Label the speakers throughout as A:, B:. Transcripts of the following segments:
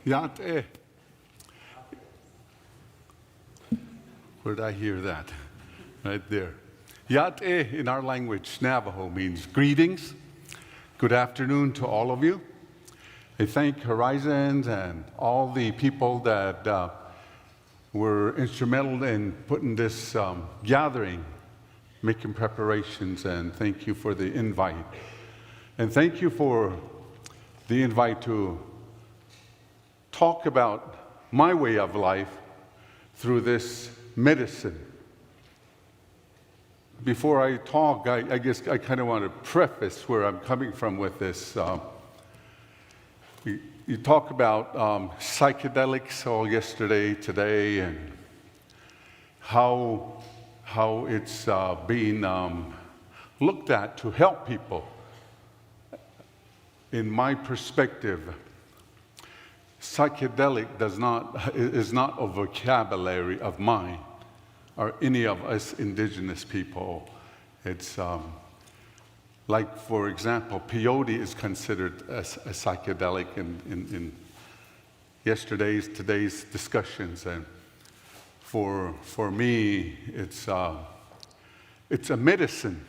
A: Yate. Where did I hear that? Right there. Yate in our language, Navajo, means greetings. Good afternoon to all of you. I thank Horizons and all the people that were instrumental in putting this gathering, making preparations, and thank you for the invite. And thank you for the invite to talk about my way of life through this medicine. Before I talk, I guess I kind of want to preface where I'm coming from with this. You talk about psychedelics all yesterday, today, and how it's being looked at to help people. In my perspective, psychedelic is not a vocabulary of mine or any of us indigenous people. It's like, for example, peyote is considered a psychedelic in today's discussions, and for me, it's a medicine.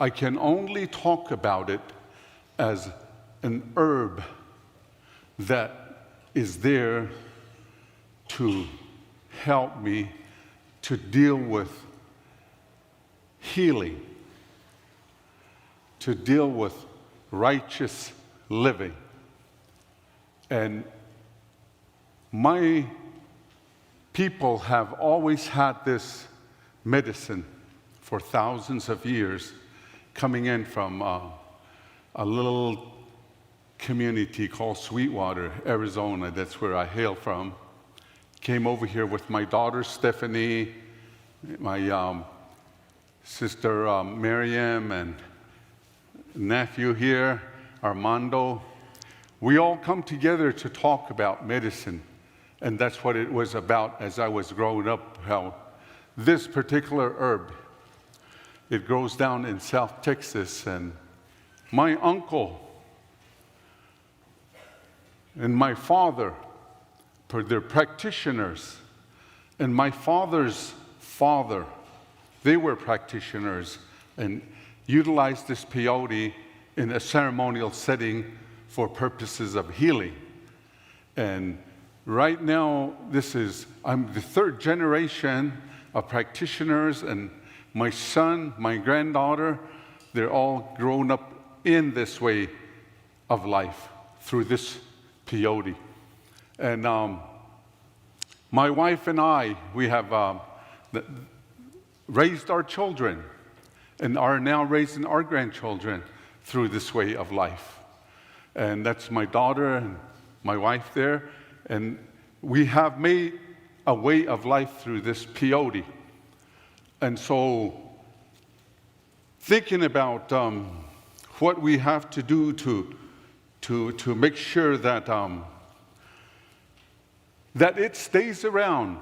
A: I can only talk about it as an herb that is there to help me to deal with healing, to deal with righteous living. And my people have always had this medicine for thousands of years, coming in from a little community called Sweetwater, Arizona. That's where I hail from. Came over here with my daughter Stephanie, my sister Miriam, and nephew here, Armando. We all come together to talk about medicine, and that's what it was about as I was growing up, how this particular herb, it grows down in South Texas, and my uncle and my father, they're practitioners, and my father's father, they were practitioners and utilized this peyote in a ceremonial setting for purposes of healing. And right now, I'm the third generation of practitioners, and my son, my granddaughter, they're all grown up in this way of life through this peyote. And my wife and I, we have raised our children and are now raising our grandchildren through this way of life. And that's my daughter and my wife there. And we have made a way of life through this peyote. And so, thinking about what we have to do to make sure that that it stays around,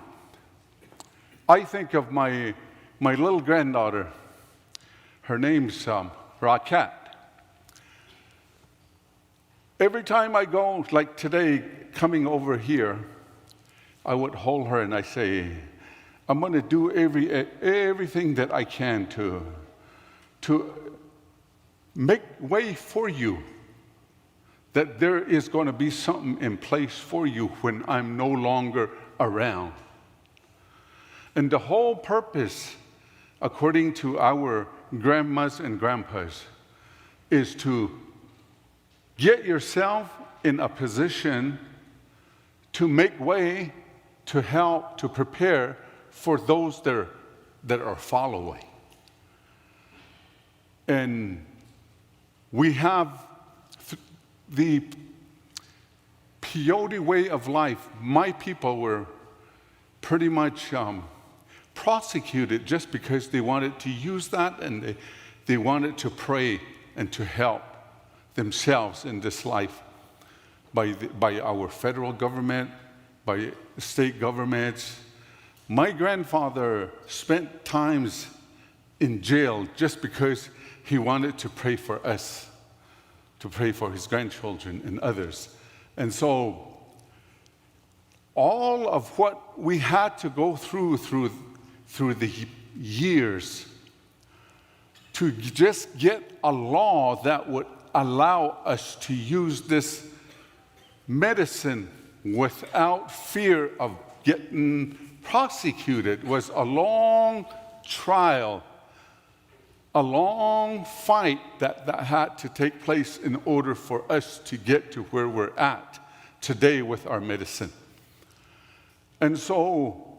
A: I think of my little granddaughter. Her name's Raquette. Every time I go, like today, coming over here, I would hold her and I say, I'm going to do everything that I can to make way for you, that there is going to be something in place for you when I'm no longer around. And the whole purpose, according to our grandmas and grandpas, is to get yourself in a position to make way, to help, to prepare for those that are following. And we have the peyote way of life. My people were pretty much prosecuted just because they wanted to use that, and they wanted to pray and to help themselves in this life by our federal government, by state governments. My grandfather spent times in jail just because he wanted to pray for us, to pray for his grandchildren and others. And so all of what we had to go through the years to just get a law that would allow us to use this medicine without fear of getting prosecuted was a long trial, a long fight that had to take place in order for us to get to where we're at today with our medicine. And so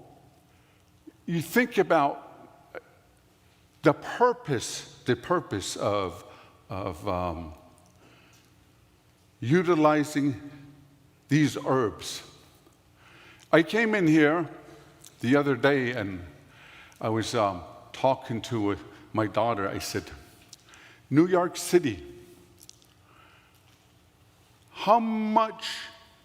A: you think about the purpose of utilizing these herbs. I came in here the other day and I was talking to my daughter. I said, New York City, how much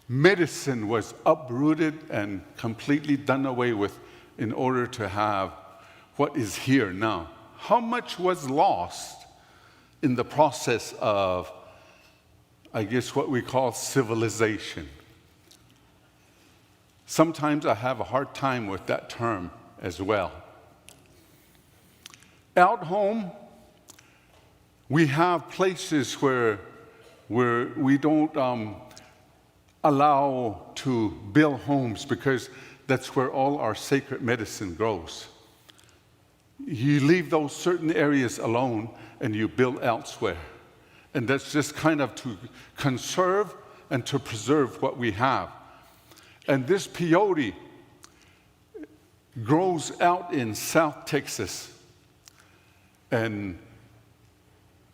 A: medicine was uprooted and completely done away with in order to have what is here now? How much was lost in the process of, I guess, what we call civilization? Sometimes I have a hard time with that term as well. Out home, we have places where we don't allow to build homes because that's where all our sacred medicine grows. You leave those certain areas alone and you build elsewhere. And that's just kind of to conserve and to preserve what we have. And this peyote grows out in South Texas. And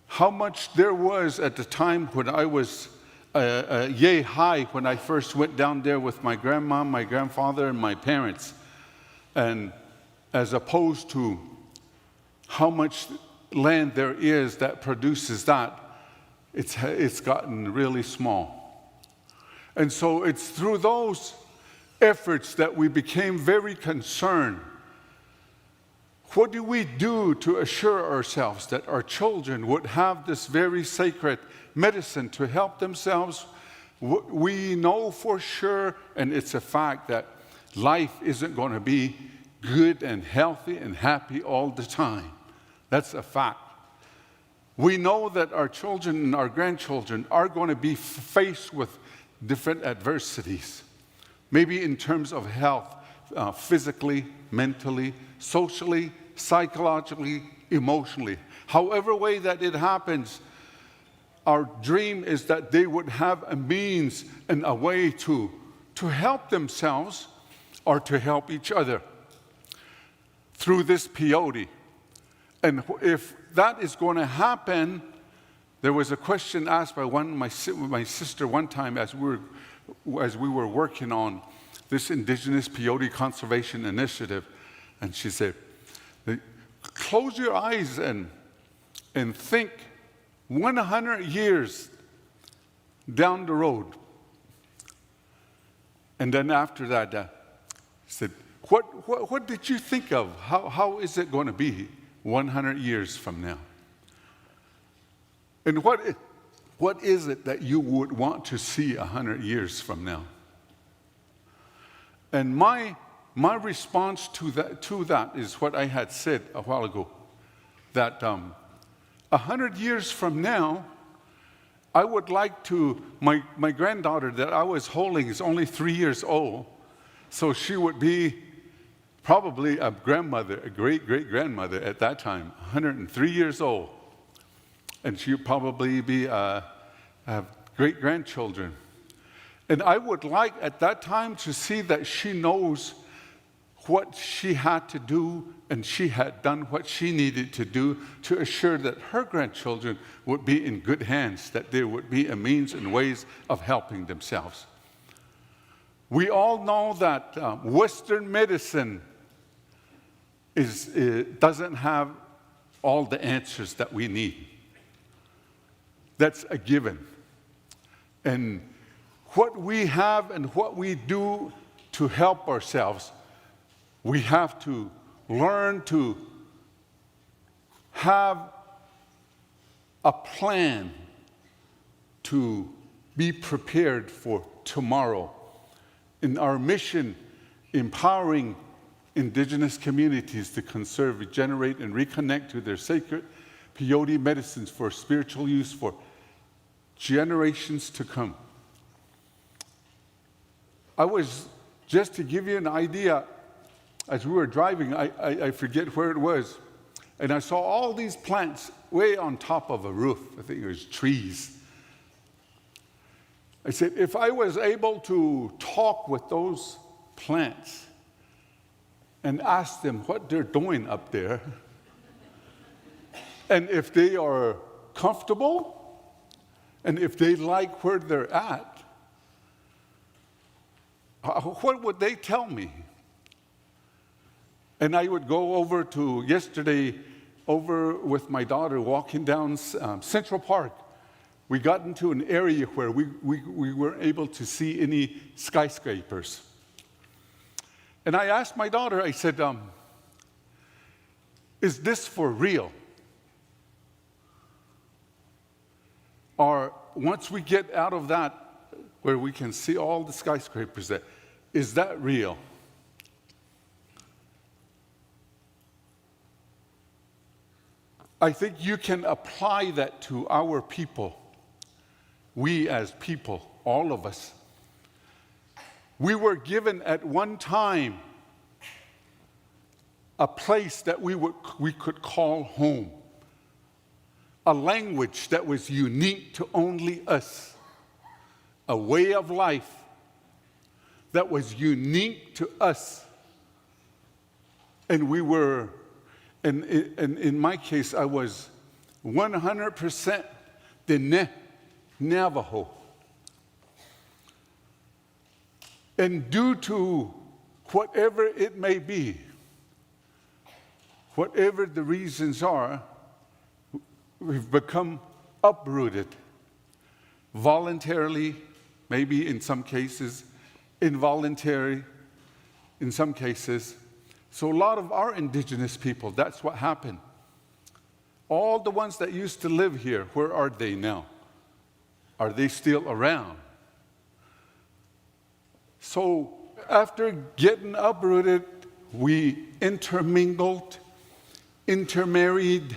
A: how much there was at the time when I was yay high, when I first went down there with my grandma, my grandfather, and my parents. And as opposed to how much land there is that produces that, it's gotten really small. And so it's through those efforts that we became very concerned. What do we do to assure ourselves that our children would have this very sacred medicine to help themselves? We know for sure, and it's a fact, that life isn't going to be good and healthy and happy all the time. That's a fact. We know that our children and our grandchildren are going to be faced with different adversities, maybe in terms of health, physically, mentally, socially, psychologically, emotionally. However way that it happens, our dream is that they would have a means and a way to help themselves or to help each other through this peyote. And if that is going to happen, there was a question asked by my sister one time as we were working on this Indigenous Peyote Conservation Initiative, and she said, close your eyes and think 100 years down the road. And then after that, said, what did you think of? How is it going to be 100 years from now? And what is it that you would want to see 100 years from now? And my response to that is what I had said a while ago, that 100 years from now, I would like to, my granddaughter that I was holding is only 3 years old, so she would be probably a grandmother, a great-great-grandmother at that time, 103 years old. And she would probably be have great-grandchildren. And I would like at that time to see that she knows what she had to do, and she had done what she needed to do to assure that her grandchildren would be in good hands, that there would be a means and ways of helping themselves. We all know that Western medicine doesn't have all the answers that we need. That's a given. And what we have and what we do to help ourselves, we have to learn to have a plan to be prepared for tomorrow. in our mission, empowering Indigenous communities to conserve, regenerate, and reconnect to their sacred peyote medicines for spiritual use for generations to come. Just to give you an idea, as we were driving, I forget where it was, and I saw all these plants way on top of a roof. I think it was trees. I said, if I was able to talk with those plants and ask them what they're doing up there, and if they are comfortable, and if they like where they're at, what would they tell me? And I would go over to yesterday, over with my daughter, walking down Central Park. We got into an area where we weren't able to see any skyscrapers. And I asked my daughter, I said, is this for real? Or once we get out of that, where we can see all the skyscrapers, is that real? I think you can apply that to our people. We as people, all of us. We were given at one time a place that we could call home, a language that was unique to only us, a way of life that was unique to us. And we were, and in my case, I was 100% the Navajo. And due to whatever it may be, whatever the reasons are, we've become uprooted voluntarily, maybe in some cases, involuntary in some cases. So a lot of our Indigenous people, that's what happened. All the ones that used to live here, where are they now? Are they still around? So after getting uprooted, we intermingled, intermarried,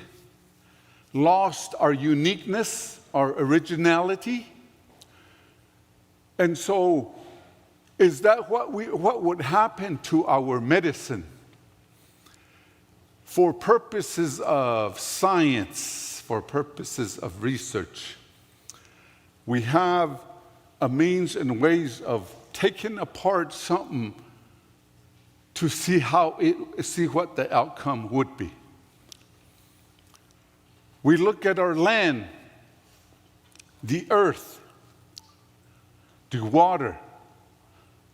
A: lost our uniqueness, our originality. And so, is that what would happen to our medicine? For purposes of science, for purposes of research, we have a means and ways of taking apart something to see what the outcome would be. We look at our land, the earth, the water,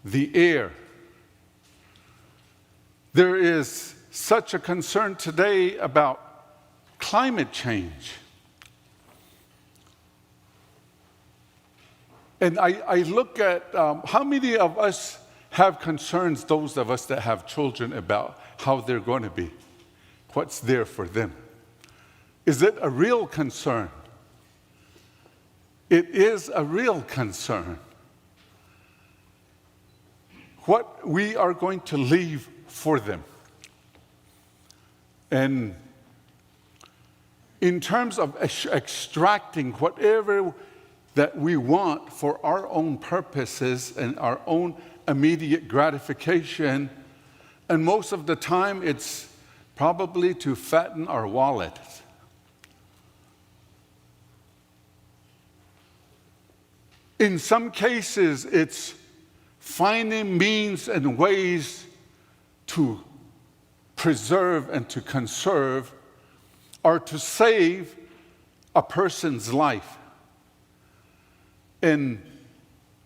A: the air. There is such a concern today about climate change. And I look at how many of us have concerns, those of us that have children, about how they're going to be, what's there for them. Is it a real concern? It is a real concern. What we are going to leave for them. And in terms of extracting whatever that we want for our own purposes and our own immediate gratification, and most of the time it's probably to fatten our wallet. In some cases, it's finding means and ways to preserve and to conserve or to save a person's life. And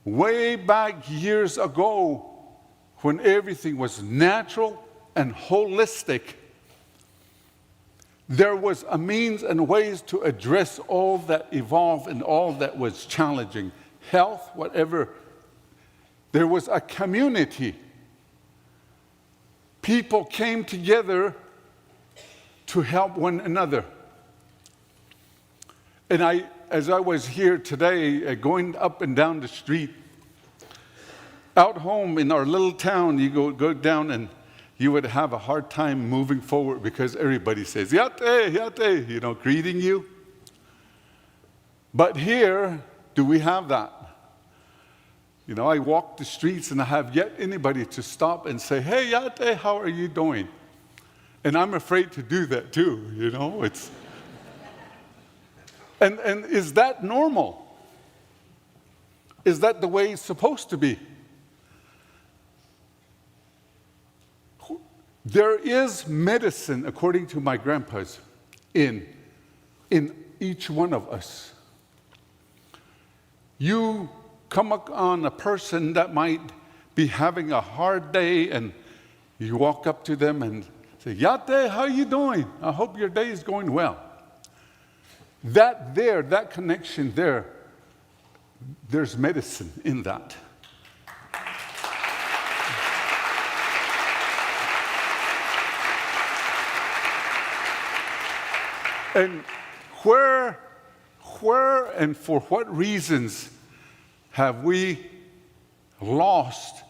A: way back years ago, when everything was natural and holistic, there was a means and ways to address all that evolved and all that was challenging. Health, whatever. There was a community. People came together to help one another. And as I was here today, going up and down the street, Out home in our little town, you go down and you would have a hard time moving forward because everybody says, "Yate, yate," greeting you. But here, do we have that? I walk the streets and I have yet anybody to stop and say, "Hey, yate, how are you doing?" And I'm afraid to do that too, it's. And is that normal? Is that the way it's supposed to be? There is medicine, according to my grandpas, in each one of us. You come on a person that might be having a hard day, and you walk up to them and say, "Yate, how you doing? I hope your day is going well." That connection there's medicine in that. And where and for what reasons have we lost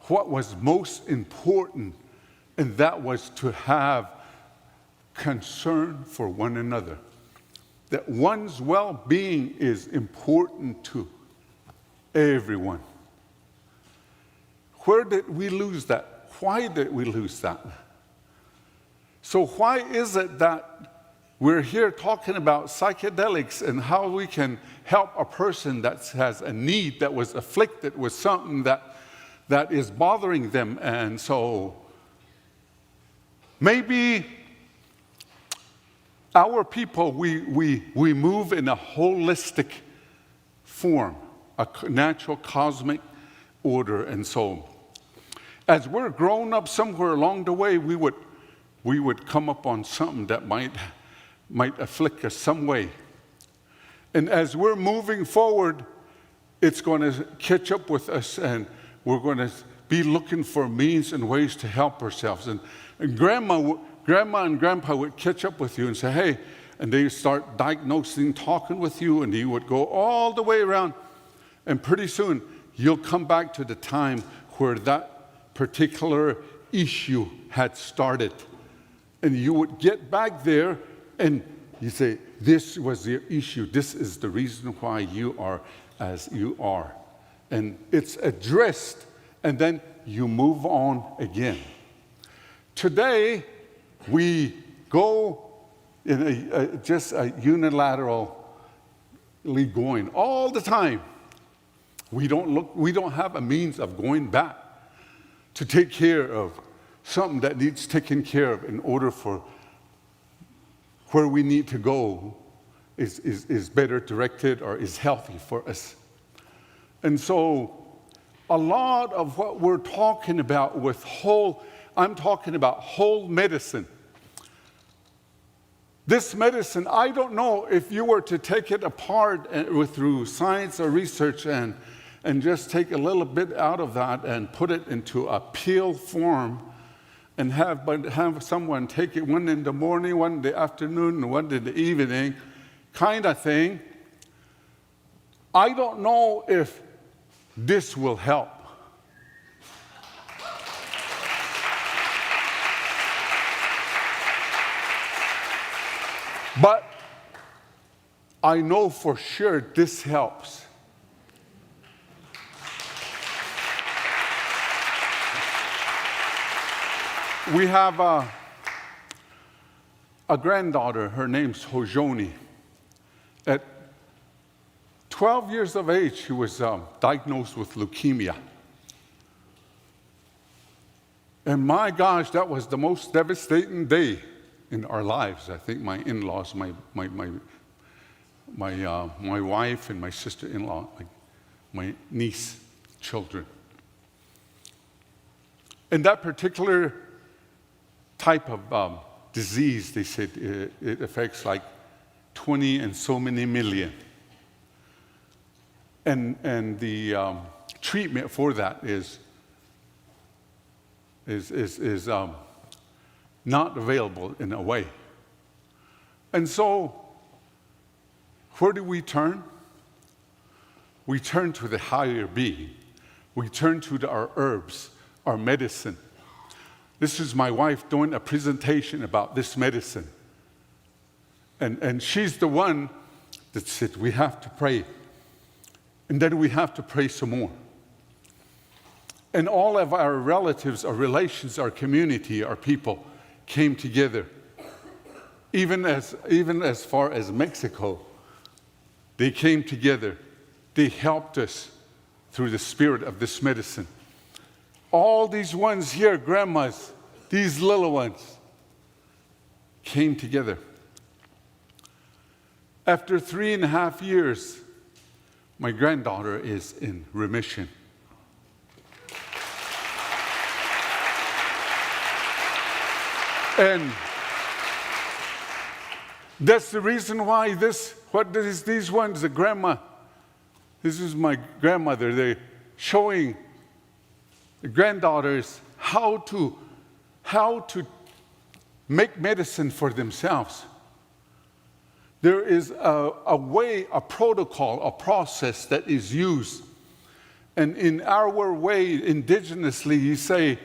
A: what was most important, and that was to have concern for one another? That one's well-being is important to everyone. Where did we lose that? Why did we lose that? So why is it that we're here talking about psychedelics and how we can help a person that has a need, that was afflicted with something that is bothering them? And so maybe our people, we move in a holistic form, a natural cosmic order. And so as we're grown up somewhere along the way, we would come up on something that might afflict us some way. And as we're moving forward, it's going to catch up with us, and we're going to be looking for means and ways to help ourselves. And grandma and grandpa would catch up with you and say, "Hey," and they start diagnosing, talking with you, and you would go all the way around. And pretty soon, you'll come back to the time where that particular issue had started. And you would get back there, and you say, "This was the issue. This is the reason why you are as you are." And it's addressed, and then you move on again. Today, we go in just a unilaterally going all the time. We don't have a means of going back to take care of something that needs taken care of in order for where we need to go is better directed or is healthy for us. And so a lot of what we're talking about with I'm talking about whole medicine. This medicine, I don't know if you were to take it apart through science or research and just take a little bit out of that and put it into a pill form and have someone take it one in the morning, one in the afternoon, and one in the evening, kind of thing. I don't know if this will help. But I know for sure this helps. We have a granddaughter, her name's Hojoni. At 12 years of age, she was diagnosed with leukemia. And my gosh, that was the most devastating day in our lives. I think my in-laws, my wife and my sister-in-law, my niece, children. And that particular type of disease, they said, it affects like 20 and so many million. And the treatment for that is not available in a way. And so, where do we turn? We turn to the higher being, we turn to our herbs, our medicine. This is my wife doing a presentation about this medicine. And she's the one that said, we have to pray. And then we have to pray some more. And all of our relatives, our relations, our community, our people came together. Even as far as Mexico, they came together. They helped us through the spirit of this medicine. All these ones here, grandmas, these little ones, came together. After 3.5 years, my granddaughter is in remission. And that's the reason why these ones, the grandma, this is my grandmother, they're showing the granddaughters how to make medicine for themselves. There is a way, a protocol, a process that is used. And in our way, indigenously, you say,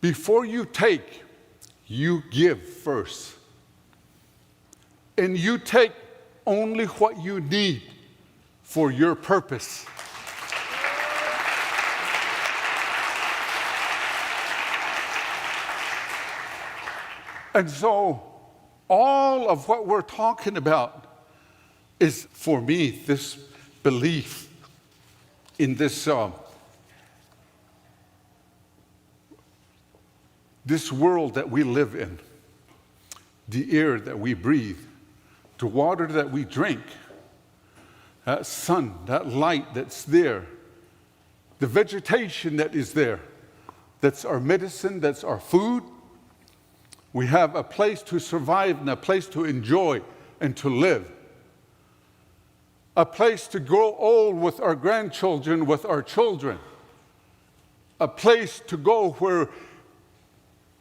A: before you take, you give first. And you take only what you need for your purpose. And so, all of what we're talking about is, for me, this belief in this world that we live in, the air that we breathe, the water that we drink, that sun, that light that's there, the vegetation that is there, that's our medicine, that's our food. We have a place to survive and a place to enjoy and to live. A place to grow old with our grandchildren, with our children. A place to go where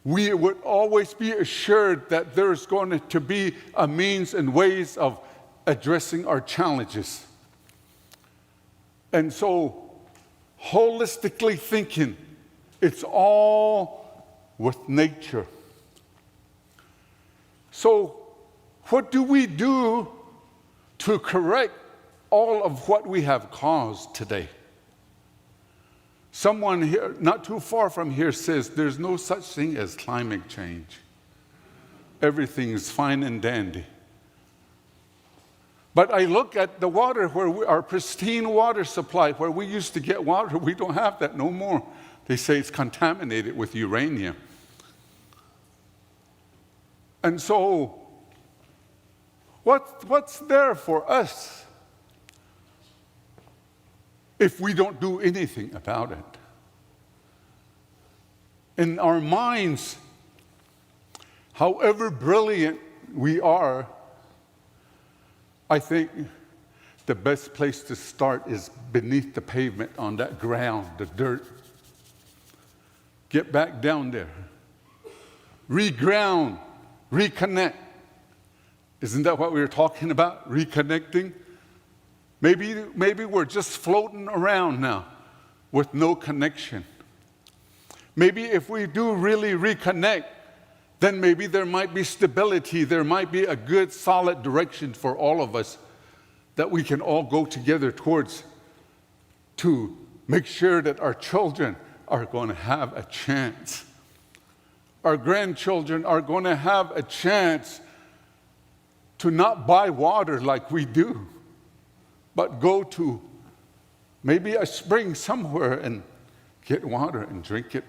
A: we would always be assured that there's going to be a means and ways of addressing our challenges. And so, holistically thinking, it's all with nature. So, what do we do to correct all of what we have caused today? Someone here, not too far from here, says there's no such thing as climate change. Everything is fine and dandy. But I look at the water, our pristine water supply, where we used to get water, we don't have that no more. They say it's contaminated with uranium. And so, what's there for us if we don't do anything about it? In our minds, however brilliant we are, I think the best place to start is beneath the pavement on that ground, the dirt. Get back down there. Reground. Reconnect. Isn't that what we were talking about? Reconnecting? Maybe we're just floating around now with no connection. Maybe if we do really reconnect, then maybe there might be stability. There might be a good, solid direction for all of us that we can all go together towards to make sure that our children are going to have a chance. Our grandchildren are going to have a chance to not buy water like we do, but go to maybe a spring somewhere and get water and drink it.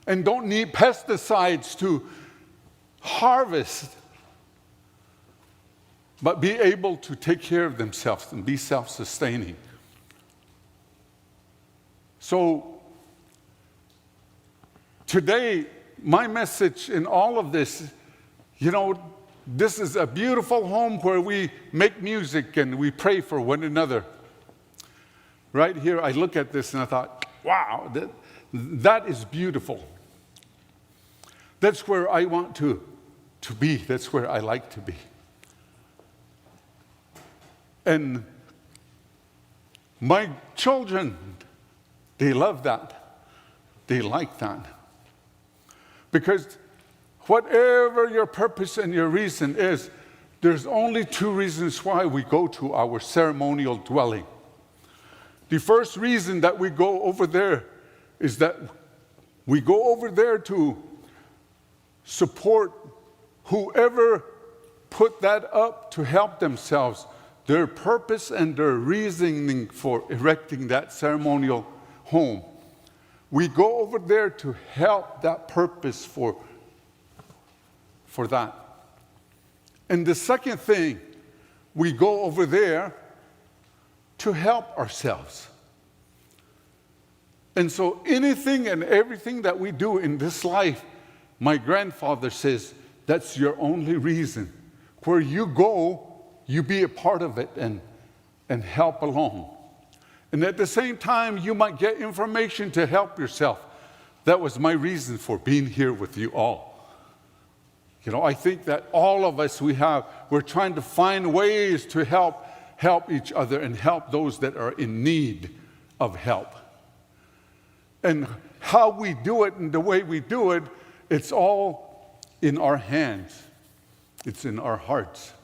A: And don't need pesticides to harvest, but be able to take care of themselves and be self-sustaining. So, today, my message in all of this, this is a beautiful home where we make music and we pray for one another. Right here, I look at this and I thought, wow, that is beautiful. That's where I want to be. That's where I like to be. And My children, they love that. They like that. Because whatever your purpose and your reason is, there's only two reasons why we go to our ceremonial dwelling. The first reason that we go over there is that we go over there to support whoever put that up to help themselves, their purpose and their reasoning for erecting that ceremonial home. We go over there to help that purpose for that. And the second thing, we go over there to help ourselves. And so anything and everything that we do in this life, my grandfather says, that's your only reason. Where you go, you be a part of it and help along. And at the same time, you might get information to help yourself. That was my reason for being here with you all. You know, I think that all of us, we're trying to find ways to help each other and help those that are in need of help. And how we do it and the way we do it, it's all in our hands. It's in our hearts.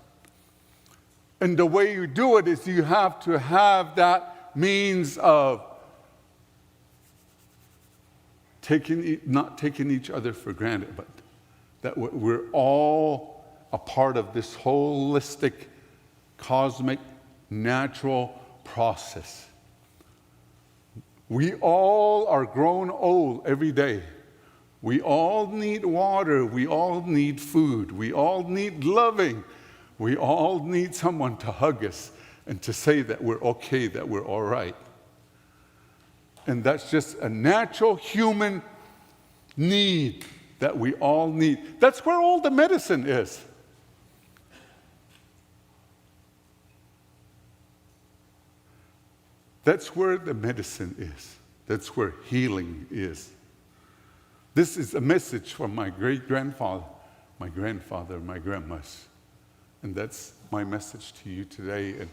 A: And the way you do it is you have to have that means of not taking each other for granted, but that we're all a part of this holistic, cosmic, natural process. We all are grown old every day. We all need water. We all need food. We all need loving. We all need someone to hug us and to say that we're okay, that we're all right. And that's just a natural human need that we all need. That's where all the medicine is. That's where the medicine is. That's where healing is. This is a message from my great-grandfather, my grandfather, my grandmas. And that's my message to you today. And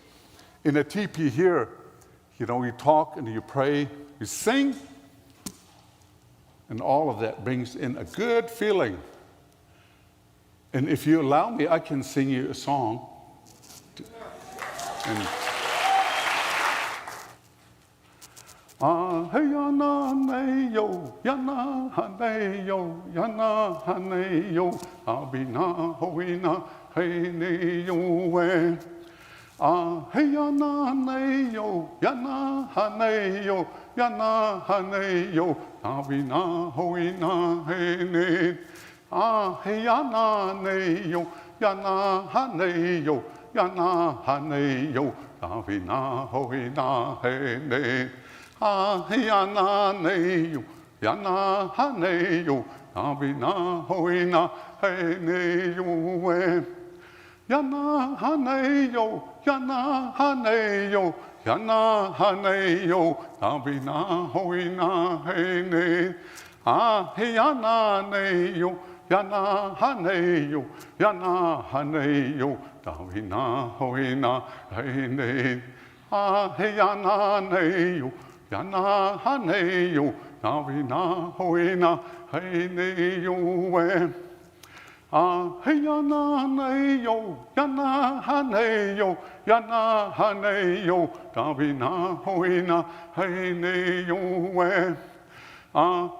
A: in a teepee here, you know, you talk and you pray, you sing, and all of that brings in a good feeling. And if you allow me, I can sing you a song. And hey yana ne yo yana hane yo yana hane yo abina hoina hey ne yo we hey yana ne yo yana hane yo yana hane yo abina hoina hey ne hey yana ne yo yana hane yo yana hane yo abina hoina hey ne hey yana ne yo yana hane yo abina hoina hey ne yo we yana hane yo yana hane yo yana hane yo abina hoina hey ne hey yana ne yo yana hane yo yana hane yo abina hoina hey ne hey yana ne yo yana hane yo abina hoina hey ne yo we hey yana ne yo yana hane yo yana hane yo abina hoina hey ne yo we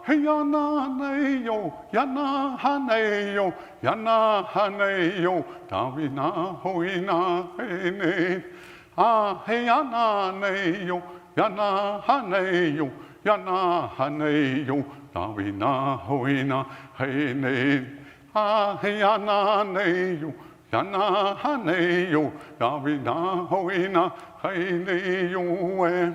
A: hey yana ne yo yana hane yo yana hane yo abina hoina hey ne hey yana ne yo yana hane yo yana hane yo abina hoina hey ne hey yana ne yo yana hane yo abina hoina hey ne yo we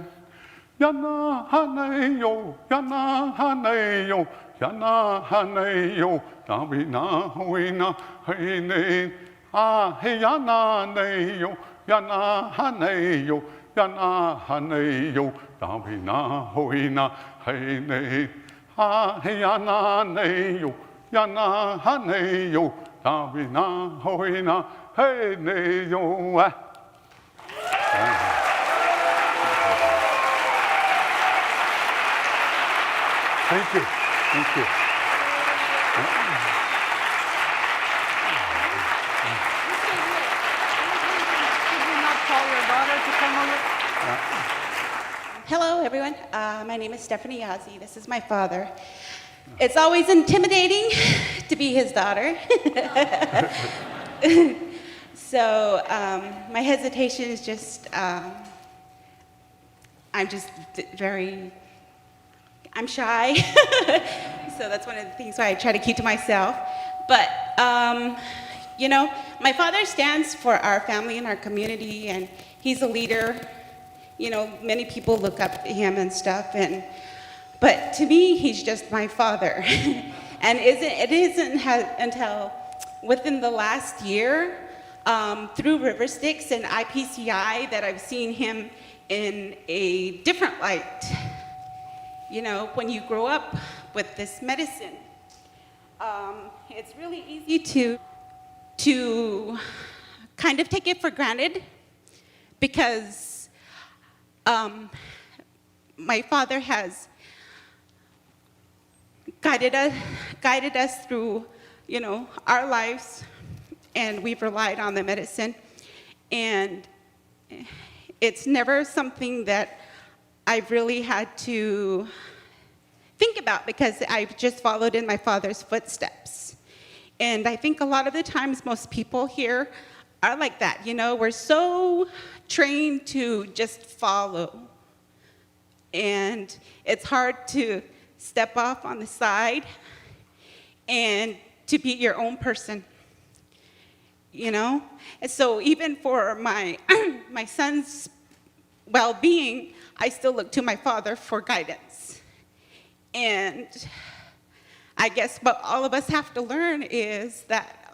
A: yana hane yo yana hane yo yana hane yo abina hoina hey ne hey yana ne yo yana hane yo yana hane yo abina hoina hey ne hey yana ne yo yana hane yo abina hoina hey ne yo Thank you. Thank you.
B: Hello, everyone. My name is Stephanie Yazzie. This is my father. It's always intimidating to be his daughter. So my hesitation is just, I'm shy. So that's one of the things why I try to keep to myself. But, you know, my father stands for our family and our community, and he's a leader. You know, many people look up to him and stuff, but to me, he's just my father. And it isn't until within the last year, through River Styx and IPCI, that I've seen him in a different light. You know, when you grow up with this medicine, it's really easy to kind of take it for granted, because my father has guided us through, you know, our lives, and we've relied on the medicine. And it's never something that I've really had to think about, because I've just followed in my father's footsteps. And I think a lot of the times most people here are like that. You know, we're so trained to just follow. And it's hard to step off on the side and to be your own person, you know? And so even for my, my son's well-being, I still look to my father for guidance. And I guess what all of us have to learn is that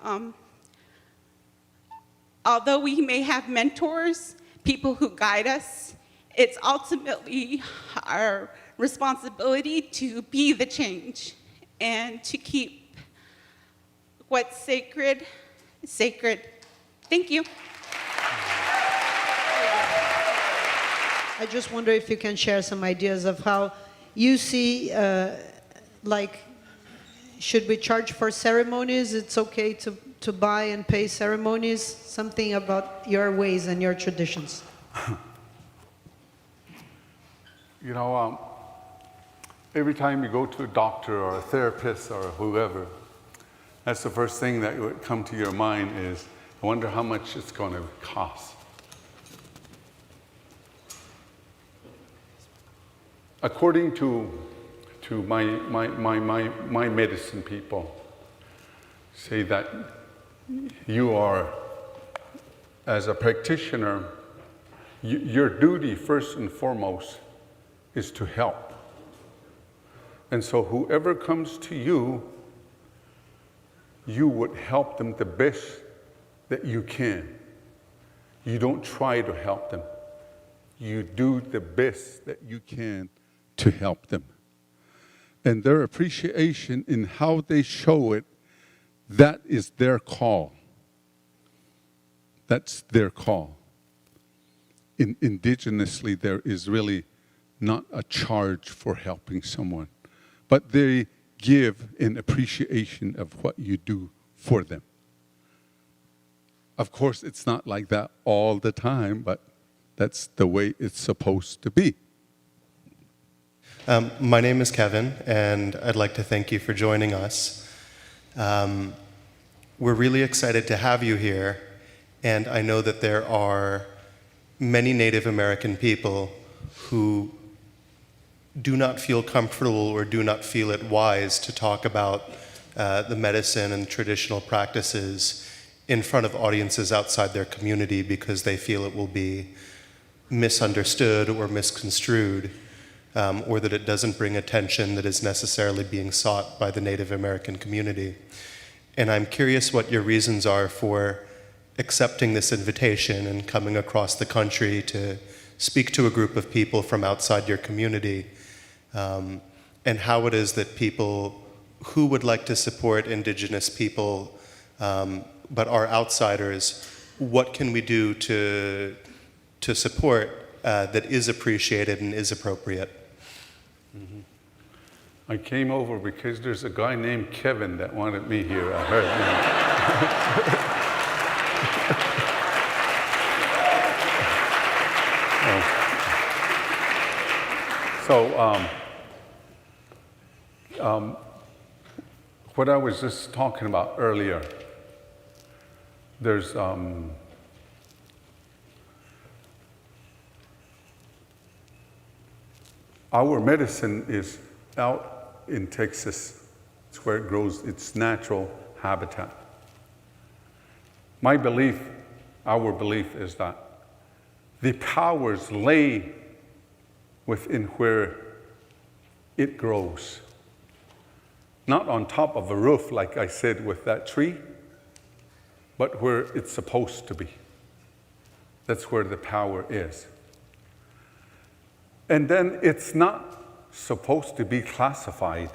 B: although we may have mentors, people who guide us, it's ultimately our responsibility to be the change and to keep what's sacred, sacred. Thank you.
C: I just wonder if you can share some ideas of how you see, like, should we charge for ceremonies? It's okay to buy and pay ceremonies? Something about your ways and your traditions.
A: You know, every time you go to a doctor or a therapist or whoever, that's the first thing that would come to your mind is, I wonder how much it's going to cost. According to my medicine people, say that you are, as a practitioner, your duty first and foremost is to help. And so whoever comes to you, you would help them the best that you can. You don't try to help them. You do the best that you can to help them. And their appreciation in how they show it, that is their call. That's their call. Indigenously, there is really not a charge for helping someone, but they give in appreciation of what you do for them. Of course, it's not like that all the time, but that's the way it's supposed to be.
D: My name is Kevin, and I'd like to thank you for joining us. We're really excited to have you here, and I know that there are many Native American people who do not feel comfortable or do not feel it wise to talk about the medicine and traditional practices in front of audiences outside their community because they feel it will be misunderstood or misconstrued, or that it doesn't bring attention that is necessarily being sought by the Native American community. And I'm curious what your reasons are for accepting this invitation and coming across the country to speak to a group of people from outside your community, and how it is that people who would like to support Indigenous people but are outsiders, what can we do to support that is appreciated and is appropriate?
A: I came over because there's a guy named Kevin that wanted me here. I heard. What I was just talking about earlier, there's our medicine is out in Texas. It's where it grows, its natural habitat. My belief, our belief is that the powers lay within where it grows. Not on top of a roof, like I said with that tree, but where it's supposed to be. That's where the power is. And then it's not supposed to be classified.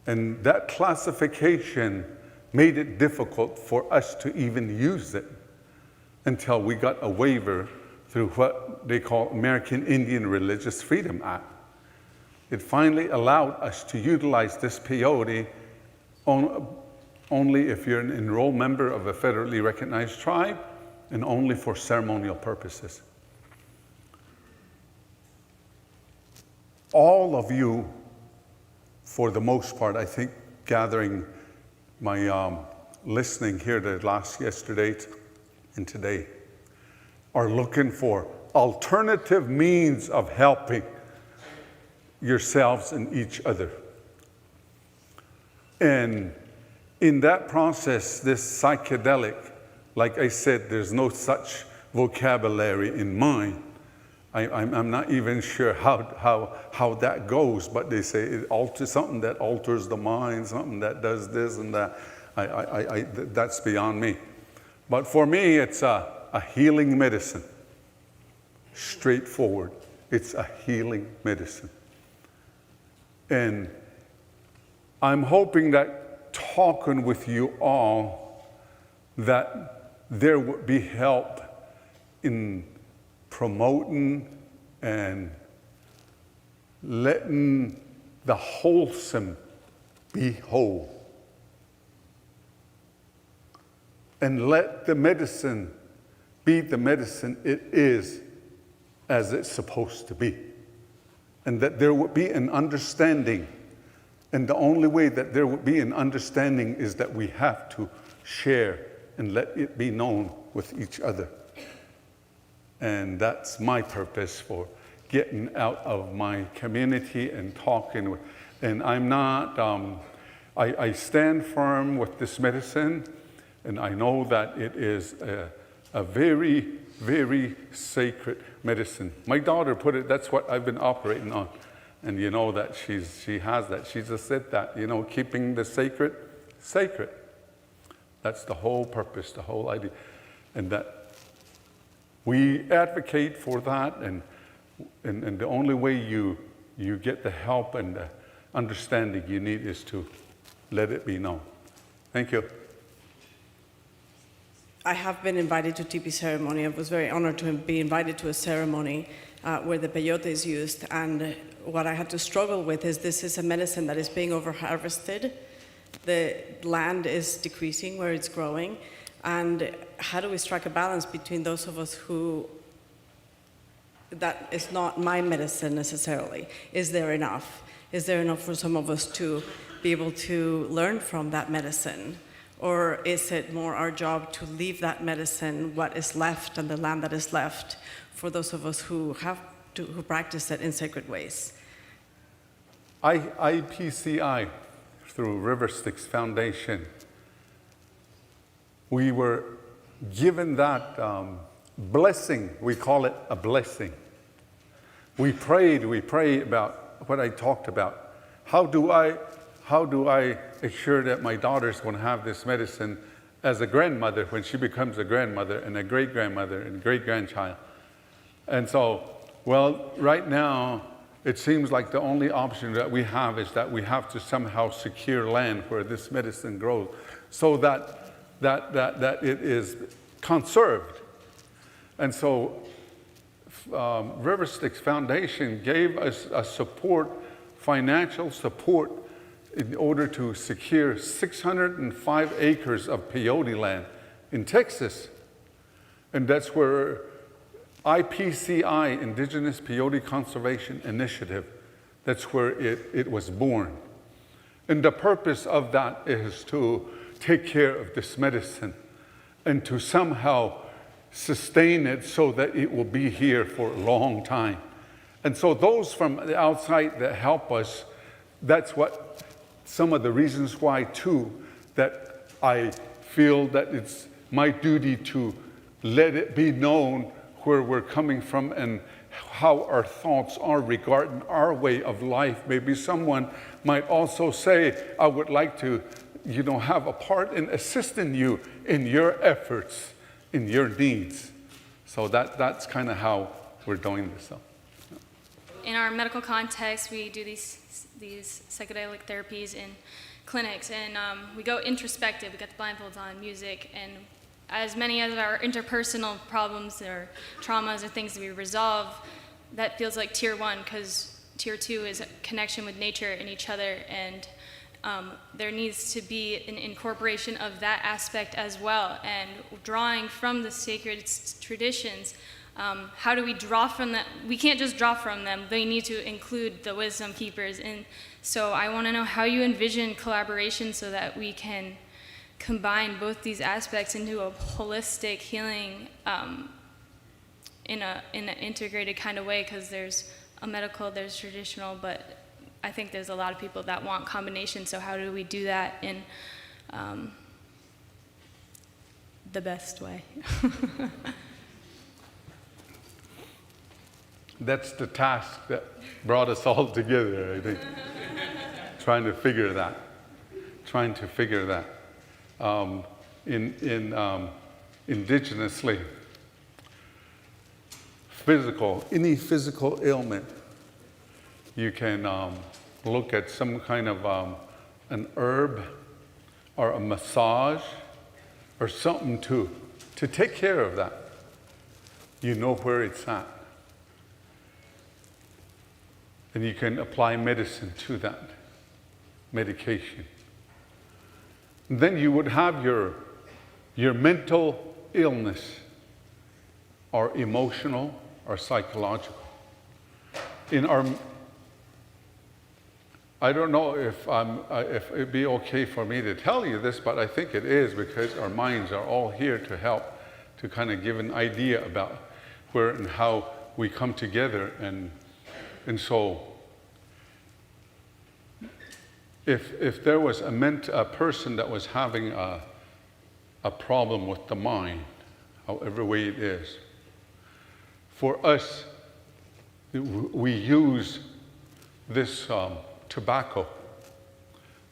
A: And that classification made it difficult for us to even use it until we got a waiver through what they call American Indian Religious Freedom Act. It finally allowed us to utilize this peyote only if you're an enrolled member of a federally recognized tribe and only for ceremonial purposes. All of you, for the most part, I think, gathering my listening here yesterday and today, are looking for alternative means of helping yourselves and each other. And in that process, this psychedelic, like I said, there's no such vocabulary in mine. I'm not even sure how that goes, but they say it alters something that alters the mind, something that does this and that. That's beyond me. But for me, it's a healing medicine. Straightforward. It's a healing medicine. And I'm hoping that talking with you all, that there would be help in promoting and letting the wholesome be whole. And let the medicine be the medicine it is as it's supposed to be. And that there would be an understanding. And the only way that there would be an understanding is that we have to share and let it be known with each other. And that's my purpose for getting out of my community and talking with. And I'm not, I stand firm with this medicine, and I know that it is a very, very sacred medicine. My daughter put it, that's what I've been operating on. And you know that she has that. She just said that, keeping the sacred, sacred. That's the whole purpose, the whole idea. And that we advocate for that, and the only way you get the help and the understanding you need is to let it be known. Thank you.
E: I have been invited to TP ceremony. I was very honored to be invited to a ceremony where the peyote is used. And what I had to struggle with is this is a medicine that is being over-harvested. The land is decreasing where it's growing. And how do we strike a balance between those of us who, that is not my medicine necessarily. Is there enough? Is there enough for some of us to be able to learn from that medicine? Or is it more our job to leave that medicine, what is left, and the land that is left, for those of us who who practice it in sacred ways?
A: IPCI, through River Styx Foundation, we were given that blessing. We call it a blessing. We prayed about what I talked about. How do I assure that my daughter's going to have this medicine as a grandmother when she becomes a grandmother and a great-grandmother and great-grandchild? And so, well, right now, it seems like the only option that we have is that we have to somehow secure land where this medicine grows so that it is conserved. And so River Styx Foundation gave us a support, financial support, in order to secure 605 acres of peyote land in Texas. And that's where IPCI, Indigenous Peyote Conservation Initiative, that's where it was born. And the purpose of that is to take care of this medicine and to somehow sustain it so that it will be here for a long time. And so those from the outside that help us, that's what some of the reasons why too, that I feel that it's my duty to let it be known where we're coming from and how our thoughts are regarding our way of life. Maybe someone might also say, I would like to, have a part in assisting you in your efforts, in your needs. So that's kind of how we're doing this. So.
F: In our medical context, we do these psychedelic therapies in clinics, and we go introspective. We got the blindfolds on, music, and as many of our interpersonal problems or traumas or things that we resolve, that feels like tier 1, because tier 2 is a connection with nature and each other, and there needs to be an incorporation of that aspect as well. And drawing from the sacred traditions, how do we draw from them? We can't just draw from them. They need to include the wisdom keepers. And so I want to know how you envision collaboration so that we can combine both these aspects into a holistic healing in an integrated kind of way, because there's a medical, there's traditional, but I think there's a lot of people that want combination. So how do we do that in the best way?
A: That's the task that brought us all together, I think. Trying to figure that. Indigenously, any physical ailment, you can look at some kind of an herb or a massage or something to take care of that. You know where it's at. And you can apply medicine to that medication. And then you would have your mental illness, or emotional or psychological. I don't know if it'd be okay for me to tell you this, but I think it is, because our minds are all here to help, to kind of give an idea about where and how we come together. And so, if there was a person that was having a problem with the mind, however way it is, for us, we use this tobacco.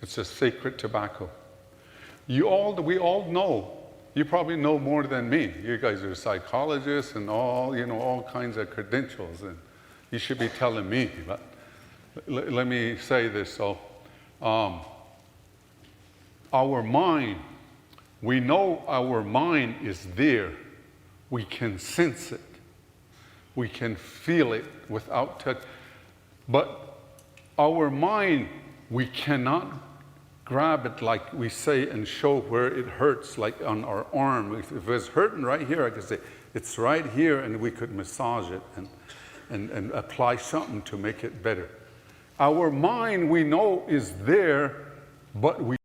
A: It's a sacred tobacco. We all know. You probably know more than me. You guys are psychologists and all kinds of credentials, and you should be telling me. But let me say this. So, our mind, we know our mind is there. We can sense it. We can feel it without touch. But our mind, we cannot grab it like we say and show where it hurts, like on our arm. If it's hurting right here, I could say, it's right here, and we could massage it and apply something to make it better. Our mind, we know, is there, but we